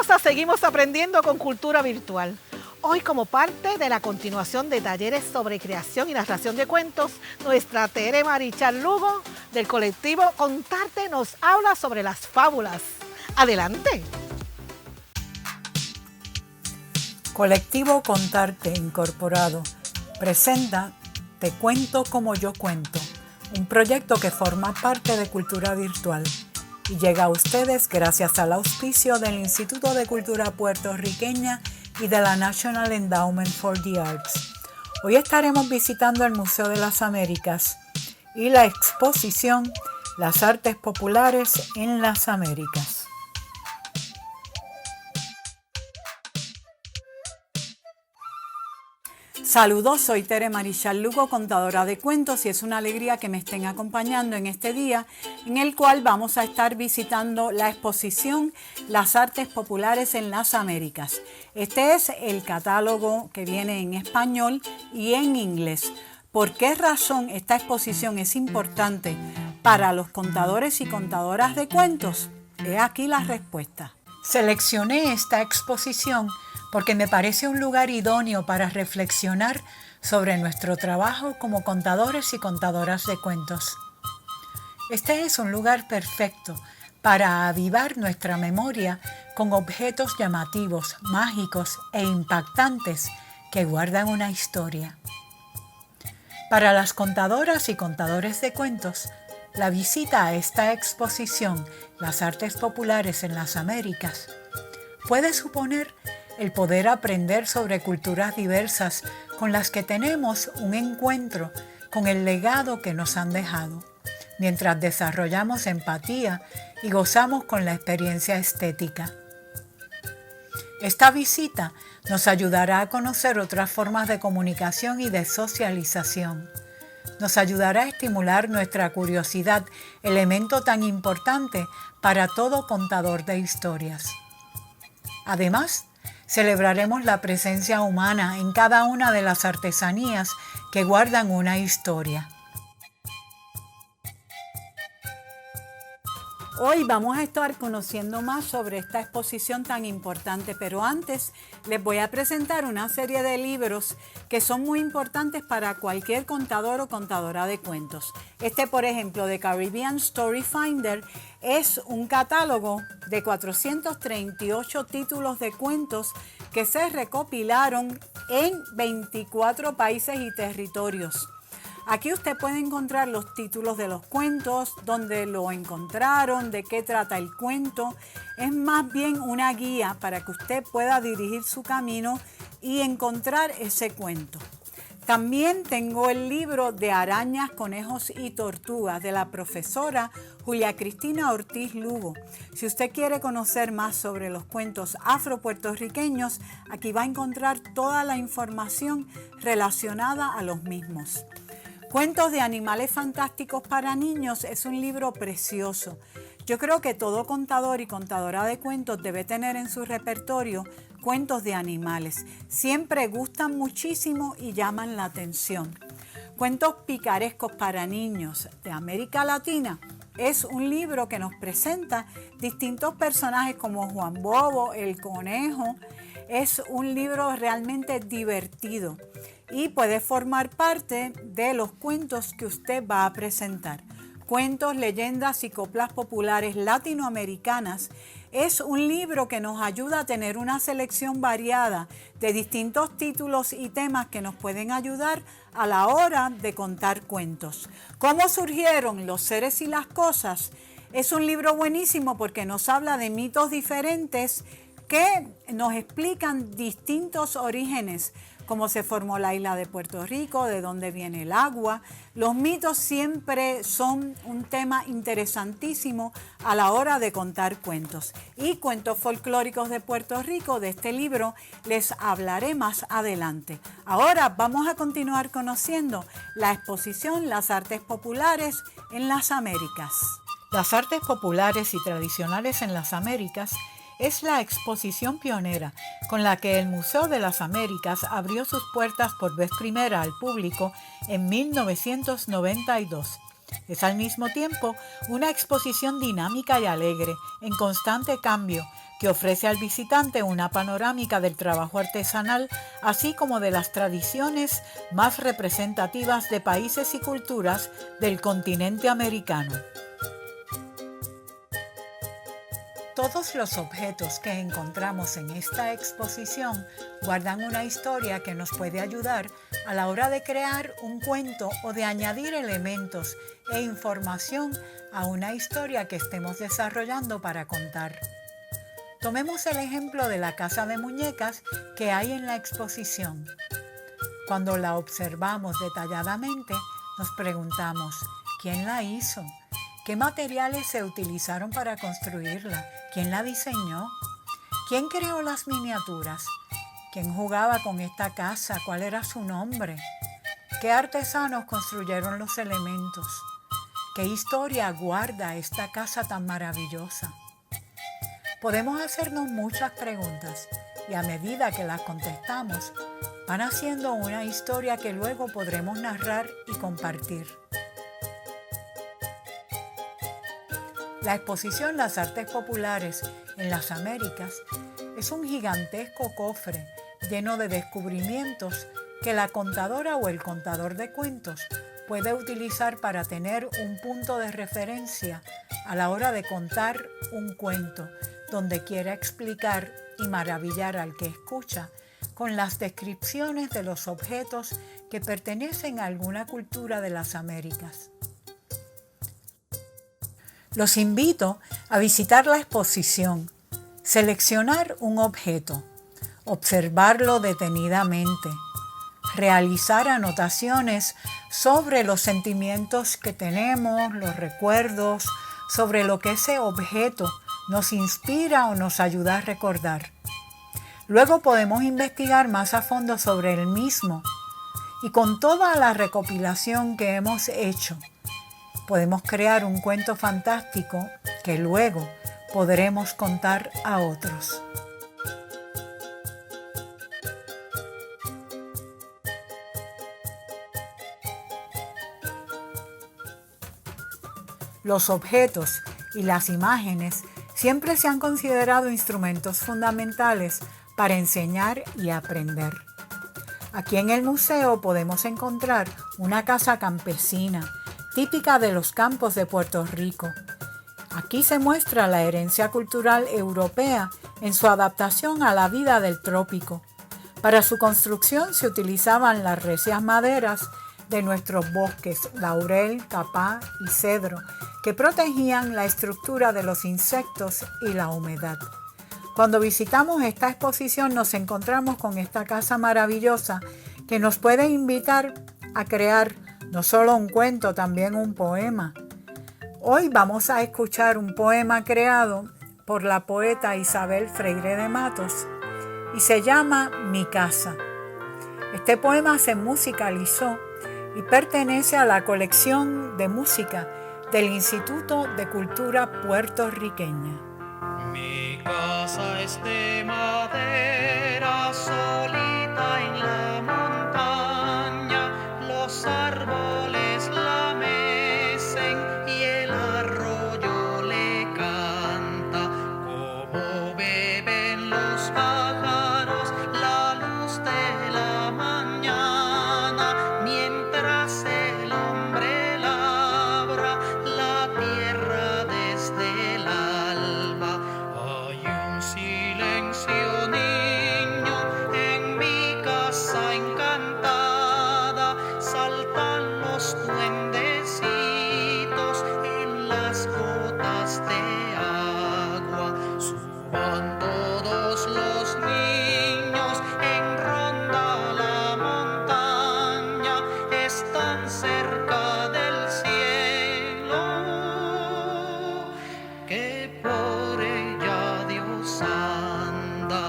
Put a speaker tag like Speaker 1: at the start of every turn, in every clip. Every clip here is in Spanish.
Speaker 1: cosas seguimos aprendiendo con Cultura Virtual. Hoy, como parte de la continuación de talleres sobre creación y narración de cuentos, nuestra Tere Marichal Lugo, del colectivo Contarte, nos habla sobre las fábulas. ¡Adelante!
Speaker 2: Colectivo Contarte Incorporado presenta Te Cuento Como Yo Cuento, un proyecto que forma parte de Cultura Virtual y llega a ustedes gracias al auspicio del Instituto de Cultura Puertorriqueña y de la National Endowment for the Arts. Hoy estaremos visitando el Museo de las Américas y la exposición Las Artes Populares en las Américas. Saludos, soy Tere Marichal Lugo, contadora de cuentos, y es una alegría que me estén acompañando en este día en el cual vamos a estar visitando la exposición Las Artes Populares en las Américas. Este es el catálogo que viene en español y en inglés. ¿Por qué razón esta exposición es importante para los contadores y contadoras de cuentos? He aquí la respuesta. Seleccioné esta exposición porque me parece un lugar idóneo para reflexionar sobre nuestro trabajo como contadores y contadoras de cuentos. Este es un lugar perfecto para avivar nuestra memoria con objetos llamativos, mágicos e impactantes que guardan una historia. Para las contadoras y contadores de cuentos, la visita a esta exposición, Las Artes Populares en las Américas, puede suponer el poder aprender sobre culturas diversas con las que tenemos un encuentro con el legado que nos han dejado, mientras desarrollamos empatía y gozamos con la experiencia estética. Esta visita nos ayudará a conocer otras formas de comunicación y de socialización. Nos ayudará a estimular nuestra curiosidad, elemento tan importante para todo contador de historias. Además, celebraremos la presencia humana en cada una de las artesanías que guardan una historia. Hoy vamos a estar conociendo más sobre esta exposición tan importante, pero antes les voy a presentar una serie de libros que son muy importantes para cualquier contador o contadora de cuentos. Este, por ejemplo, de Caribbean Story Finder, es un catálogo de 438 títulos de cuentos que se recopilaron en 24 países y territorios. Aquí usted puede encontrar los títulos de los cuentos, dónde lo encontraron, de qué trata el cuento. Es más bien una guía para que usted pueda dirigir su camino y encontrar ese cuento. También tengo el libro de Arañas, Conejos y Tortugas de la profesora Julia Cristina Ortiz Lugo. Si usted quiere conocer más sobre los cuentos afropuertorriqueños, aquí va a encontrar toda la información relacionada a los mismos. Cuentos de animales fantásticos para niños es un libro precioso. Yo creo que todo contador y contadora de cuentos debe tener en su repertorio cuentos de animales. Siempre gustan muchísimo y llaman la atención. Cuentos picarescos para niños de América Latina es un libro que nos presenta distintos personajes como Juan Bobo, el conejo. Es un libro realmente divertido y puede formar parte de los cuentos que usted va a presentar. Cuentos, leyendas y coplas populares latinoamericanas es un libro que nos ayuda a tener una selección variada de distintos títulos y temas que nos pueden ayudar a la hora de contar cuentos. ¿Cómo surgieron los seres y las cosas? Es un libro buenísimo porque nos habla de mitos diferentes que nos explican distintos orígenes, cómo se formó la isla de Puerto Rico, de dónde viene el agua. Los mitos siempre son un tema interesantísimo a la hora de contar cuentos. Y cuentos folclóricos de Puerto Rico, de este libro, les hablaré más adelante. Ahora vamos a continuar conociendo la exposición Las Artes Populares en las Américas. Las artes populares y tradicionales en las Américas es la exposición pionera con la que el Museo de las Américas abrió sus puertas por vez primera al público en 1992. Es al mismo tiempo una exposición dinámica y alegre, en constante cambio, que ofrece al visitante una panorámica del trabajo artesanal, así como de las tradiciones más representativas de países y culturas del continente americano. Todos los objetos que encontramos en esta exposición guardan una historia que nos puede ayudar a la hora de crear un cuento o de añadir elementos e información a una historia que estemos desarrollando para contar. Tomemos el ejemplo de la casa de muñecas que hay en la exposición. Cuando la observamos detalladamente, nos preguntamos, ¿quién la hizo? ¿Qué materiales se utilizaron para construirla? ¿Quién la diseñó? ¿Quién creó las miniaturas? ¿Quién jugaba con esta casa? ¿Cuál era su nombre? ¿Qué artesanos construyeron los elementos? ¿Qué historia guarda esta casa tan maravillosa? Podemos hacernos muchas preguntas y a medida que las contestamos, van haciendo una historia que luego podremos narrar y compartir. La exposición Las Artes Populares en las Américas es un gigantesco cofre lleno de descubrimientos que la contadora o el contador de cuentos puede utilizar para tener un punto de referencia a la hora de contar un cuento, donde quiera explicar y maravillar al que escucha con las descripciones de los objetos que pertenecen a alguna cultura de las Américas. Los invito a visitar la exposición, seleccionar un objeto, observarlo detenidamente, realizar anotaciones sobre los sentimientos que tenemos, los recuerdos, sobre lo que ese objeto nos inspira o nos ayuda a recordar. Luego podemos investigar más a fondo sobre el mismo y con toda la recopilación que hemos hecho, podemos crear un cuento fantástico que luego podremos contar a otros. Los objetos y las imágenes siempre se han considerado instrumentos fundamentales para enseñar y aprender. Aquí en el museo podemos encontrar una casa campesina, típica de los campos de Puerto Rico. Aquí se muestra la herencia cultural europea en su adaptación a la vida del trópico. Para su construcción se utilizaban las recias maderas de nuestros bosques, laurel, capá y cedro, que protegían la estructura de los insectos y la humedad. Cuando visitamos esta exposición nos encontramos con esta casa maravillosa que nos puede invitar a crear no solo un cuento, también un poema. Hoy vamos a escuchar un poema creado por la poeta Isabel Freire de Matos y se llama Mi Casa. Este poema se musicalizó y pertenece a la colección de música del Instituto de Cultura Puertorriqueña.
Speaker 3: Mi casa es de madera solita en la montaña, los árboles la mecen y el arroyo le canta, como beben los pájaros la luz de la mañana, mientras el hombre labra la tierra desde el alba. Hay un silencio, niño, en mi casa encantada, saltan los duendecitos en las gotas de agua, suban todos los niños en ronda a la montaña, están cerca del cielo, que por ella Dios anda.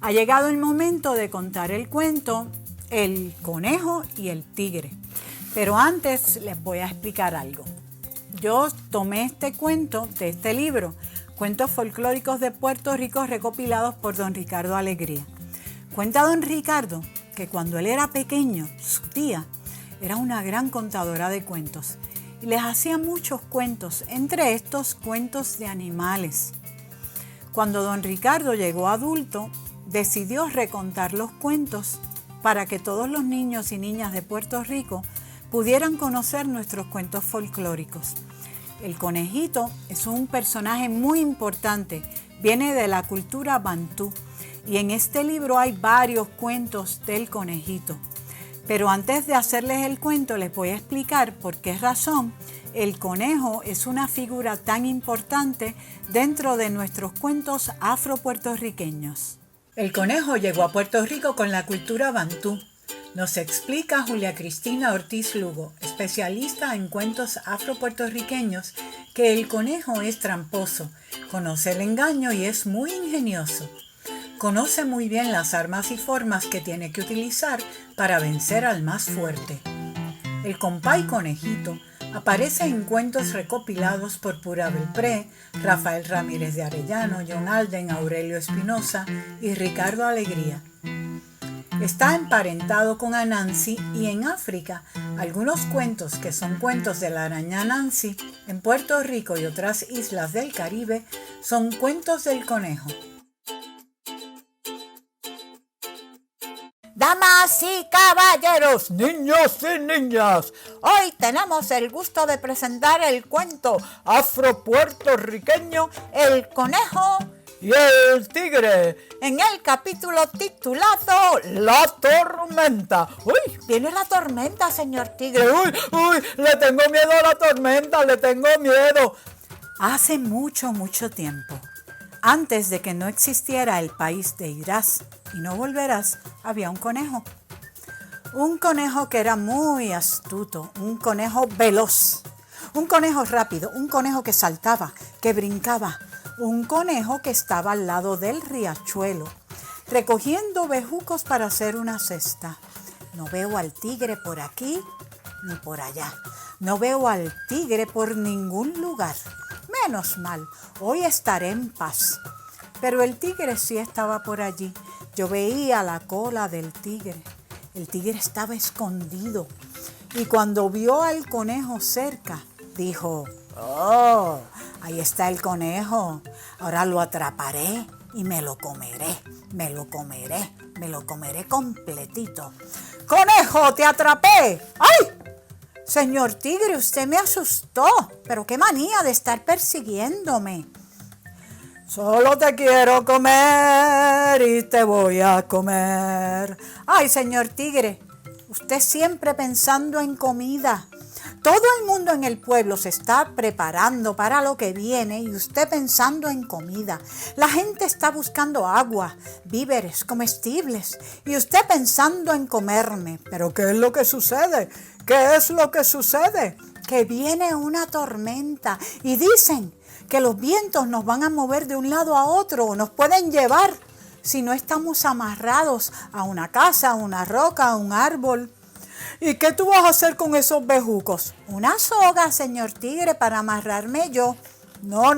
Speaker 2: Ha llegado el momento de contar el cuento El conejo y el tigre. Pero antes les voy a explicar algo. yo tomé este cuento de este libro, Cuentos folclóricos de Puerto Rico recopilados por don Ricardo Alegría. Cuenta don Ricardo que cuando él era pequeño, su tía era una gran contadora de cuentos y les hacía muchos cuentos, entre estos cuentos de animales. Cuando don Ricardo llegó adulto, decidió recontar los cuentos para que todos los niños y niñas de Puerto Rico pudieran conocer nuestros cuentos folclóricos. El conejito es un personaje muy importante, viene de la cultura bantú y en este libro hay varios cuentos del conejito. Pero antes de hacerles el cuento les voy a explicar por qué razón el conejo es una figura tan importante dentro de nuestros cuentos afropuertorriqueños. El conejo llegó a Puerto Rico con la cultura bantú. Nos explica Julia Cristina Ortiz Lugo, especialista en cuentos afropuertorriqueños, que el conejo es tramposo, conoce el engaño y es muy ingenioso. Conoce muy bien las armas y formas que tiene que utilizar para vencer al más fuerte. El compay conejito aparece en cuentos recopilados por Pura Belpré, Rafael Ramírez de Arellano, John Alden, Aurelio Espinosa y Ricardo Alegría. Está emparentado con Anansi y en África algunos cuentos que son cuentos de la araña Anansi, en Puerto Rico y otras islas del Caribe son cuentos del conejo.
Speaker 4: Damas y caballeros, niños y niñas, hoy tenemos el gusto de presentar el cuento afropuertorriqueño El Conejo
Speaker 5: y el Tigre,
Speaker 4: en el capítulo titulado
Speaker 5: La Tormenta. ¡Uy!
Speaker 4: Viene la tormenta, señor Tigre.
Speaker 5: ¡Uy! Le tengo miedo a la tormenta, le tengo miedo.
Speaker 2: Hace mucho tiempo, antes de que no existiera el país de Irás y no volverás, había un conejo. Un conejo que era muy astuto, un conejo veloz, un conejo rápido, un conejo que saltaba, que brincaba, un conejo que estaba al lado del riachuelo, recogiendo bejucos para hacer una cesta. No veo al tigre por aquí ni por allá. No veo al tigre por ningún lugar. Menos mal, hoy estaré en paz. Pero el tigre sí estaba por allí. Yo veía la cola del tigre. El tigre estaba escondido. Y cuando vio al conejo cerca, dijo: «Oh, ahí está el conejo. Ahora lo atraparé y me lo comeré. Me lo comeré. Me lo comeré completito. ¡Conejo, te atrapé! ¡Ay! Señor tigre, usted me asustó. Pero qué manía de estar persiguiéndome». «Solo te quiero comer y te voy a comer». «Ay, señor tigre, usted siempre pensando en comida. Todo el mundo en el pueblo se está preparando para lo que viene y usted pensando en comida. La gente está buscando agua, víveres, comestibles y usted pensando en comerme». «¿Pero qué es lo que sucede? ¿Qué es lo que sucede?» «Que viene una tormenta y dicen que los vientos nos van a mover de un lado a otro o nos pueden llevar si no estamos amarrados a una casa, a una roca, a un árbol». «¿Y qué tú vas a hacer con esos bejucos?» «Una soga, señor tigre, para amarrarme yo». No.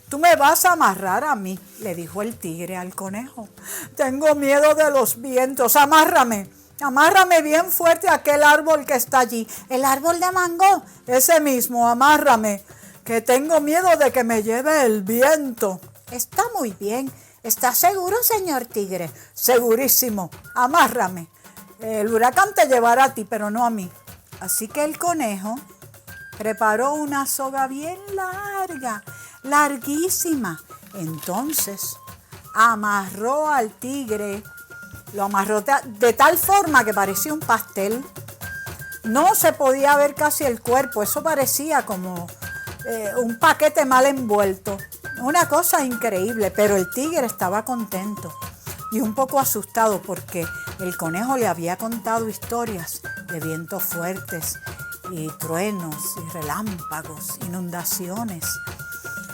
Speaker 2: «Tú me vas a amarrar a mí», le dijo el tigre al conejo. «Tengo miedo de los vientos. Amárrame. Amárrame bien fuerte a aquel árbol que está allí». «¿El árbol de mango?» «Ese mismo, amárrame, que tengo miedo de que me lleve el viento». «Está muy bien. ¿Está seguro, señor tigre?» «Segurísimo. Amárrame. El huracán te llevará a ti, pero no a mí». Así que el conejo preparó una soga bien larga, larguísima. Entonces amarró al tigre, lo amarró de tal forma que parecía un pastel. No se podía ver casi el cuerpo, eso parecía como un paquete mal envuelto. Una cosa increíble, pero el tigre estaba contento y un poco asustado porque el conejo le había contado historias de vientos fuertes y truenos y relámpagos, inundaciones.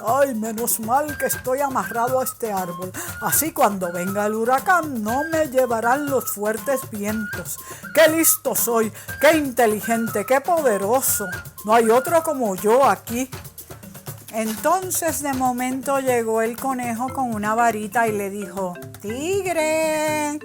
Speaker 5: Ay, menos mal que estoy amarrado a este árbol. Así cuando venga el huracán no me llevarán los fuertes vientos. ¡Qué listo soy! ¡Qué inteligente! ¡Qué poderoso! No hay otro como yo aquí.
Speaker 2: Entonces de momento llegó el conejo con una varita y le dijo: tigre,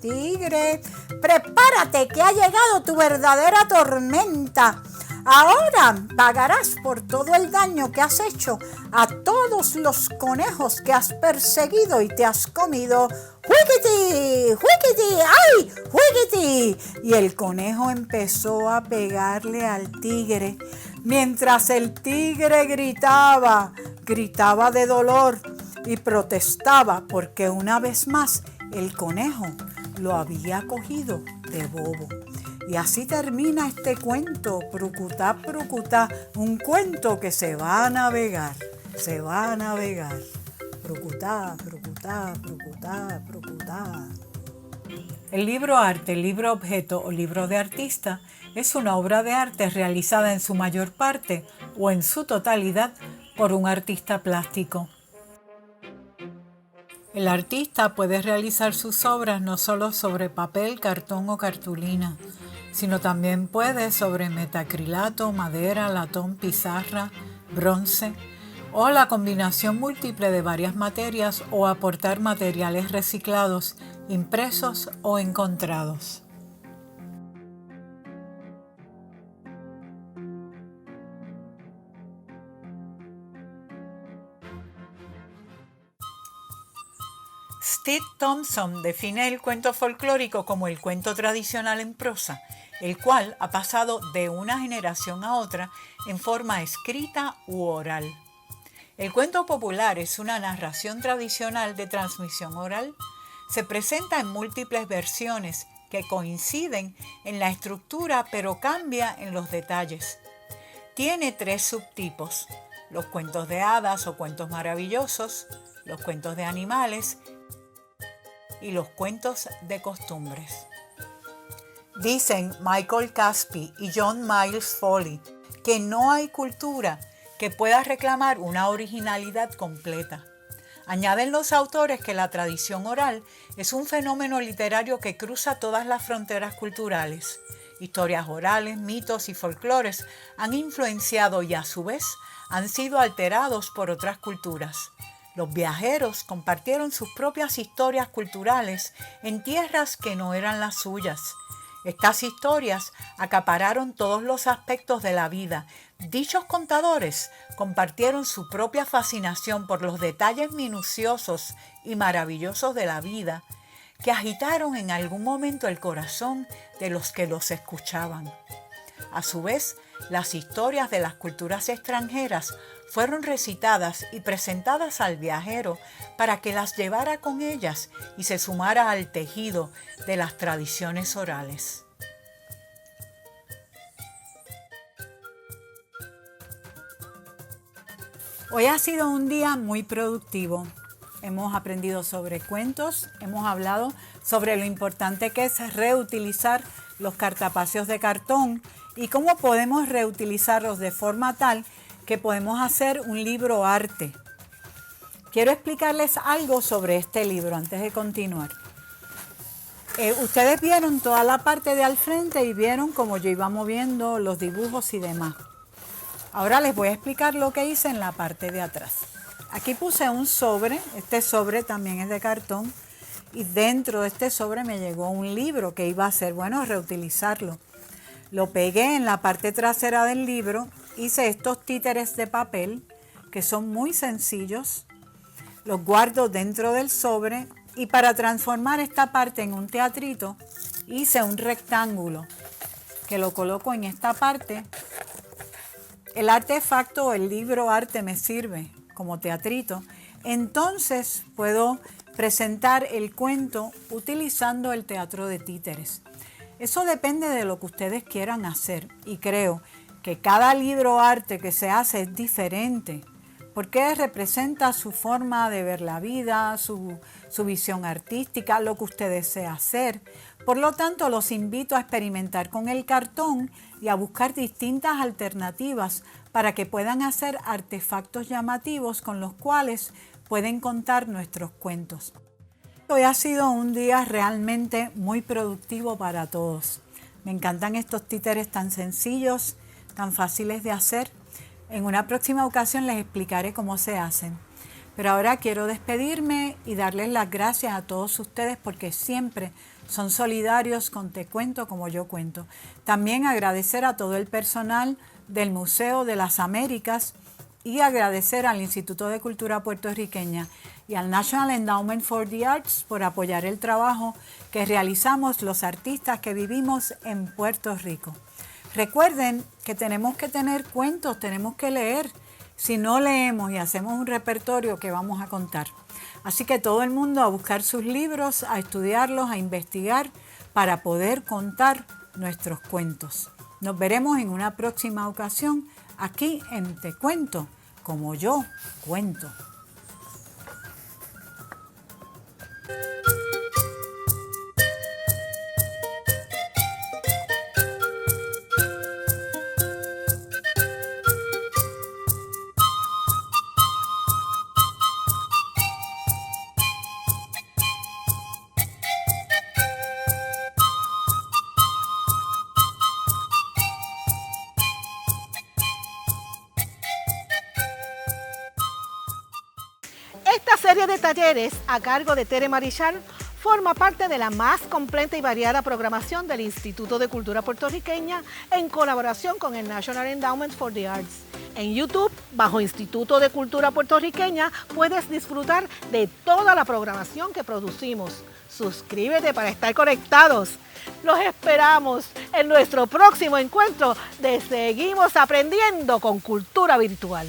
Speaker 2: tigre, prepárate que ha llegado tu verdadera tormenta. Ahora pagarás por todo el daño que has hecho a todos los conejos que has perseguido y te has comido. ¡Jueguiti! ¡Jueguiti! ¡Ay! ¡Jueguiti! Y el conejo empezó a pegarle al tigre, mientras el tigre gritaba de dolor y protestaba porque una vez más el conejo lo había cogido de bobo. Y así termina este cuento, Prucutá, Prucutá, un cuento que se va a navegar, se va a navegar. Prucutá, Prucutá, Prucutá, Prucutá. El libro arte, libro objeto o libro de artista es una obra de arte realizada en su mayor parte o en su totalidad por un artista plástico. El artista puede realizar sus obras no solo sobre papel, cartón o cartulina, sino también puede sobre metacrilato, madera, latón, pizarra, bronce o la combinación múltiple de varias materias o aportar materiales reciclados, impresos o encontrados. Steve Thompson define el cuento folclórico como el cuento tradicional en prosa, el cual ha pasado de una generación a otra en forma escrita u oral. El cuento popular es una narración tradicional de transmisión oral. Se presenta en múltiples versiones que coinciden en la estructura pero cambia en los detalles. Tiene 3 subtipos: los cuentos de hadas o cuentos maravillosos, los cuentos de animales y los cuentos de costumbres. Dicen Michael Caspi y John Miles Foley que no hay cultura que pueda reclamar una originalidad completa. Añaden los autores que la tradición oral es un fenómeno literario que cruza todas las fronteras culturales. Historias orales, mitos y folclores han influenciado y a su vez han sido alterados por otras culturas. Los viajeros compartieron sus propias historias culturales en tierras que no eran las suyas. Estas historias acapararon todos los aspectos de la vida. Dichos contadores compartieron su propia fascinación por los detalles minuciosos y maravillosos de la vida que agitaron en algún momento el corazón de los que los escuchaban. A su vez, las historias de las culturas extranjeras fueron recitadas y presentadas al viajero para que las llevara con ellas y se sumara al tejido de las tradiciones orales. Hoy ha sido un día muy productivo. Hemos aprendido sobre cuentos, hemos hablado sobre lo importante que es reutilizar los cartapacios de cartón y cómo podemos reutilizarlos de forma tal que podemos hacer un libro arte. Quiero explicarles algo sobre este libro antes de continuar. Ustedes vieron toda la parte de al frente y vieron cómo yo iba moviendo los dibujos y demás. Ahora les voy a explicar lo que hice en la parte de atrás. Aquí puse un sobre, este sobre también es de cartón, y dentro de este sobre me llegó un libro que iba a hacer, bueno, reutilizarlo. Lo pegué en la parte trasera del libro, hice estos títeres de papel que son muy sencillos, los guardo dentro del sobre y para transformar esta parte en un teatrito hice un rectángulo que lo coloco en esta parte. El artefacto, el libro arte me sirve como teatrito, entonces puedo presentar el cuento utilizando el teatro de títeres. Eso depende de lo que ustedes quieran hacer y creo que cada libro arte que se hace es diferente porque representa su forma de ver la vida, su visión artística, lo que usted desea hacer. Por lo tanto, los invito a experimentar con el cartón y a buscar distintas alternativas para que puedan hacer artefactos llamativos con los cuales pueden contar nuestros cuentos. Hoy ha sido un día realmente muy productivo para todos. Me encantan estos títeres tan sencillos, tan fáciles de hacer. En una próxima ocasión les explicaré cómo se hacen. Pero ahora quiero despedirme y darles las gracias a todos ustedes porque siempre son solidarios con Te Cuento como yo cuento. También agradecer a todo el personal del Museo de las Américas y agradecer al Instituto de Cultura Puertorriqueña y al National Endowment for the Arts por apoyar el trabajo que realizamos los artistas que vivimos en Puerto Rico. Recuerden que tenemos que tener cuentos, tenemos que leer. Si no leemos y hacemos un repertorio, ¿qué vamos a contar? Así que todo el mundo a buscar sus libros, a estudiarlos, a investigar para poder contar nuestros cuentos. Nos veremos en una próxima ocasión aquí en Te Cuento como yo cuento.
Speaker 1: Esta serie de talleres a cargo de Tere Marichal forma parte de la más completa y variada programación del Instituto de Cultura Puertorriqueña en colaboración con el National Endowment for the Arts. En YouTube, bajo Instituto de Cultura Puertorriqueña, puedes disfrutar de toda la programación que producimos. Suscríbete para estar conectados. Los esperamos en nuestro próximo encuentro de Seguimos Aprendiendo con Cultura Virtual.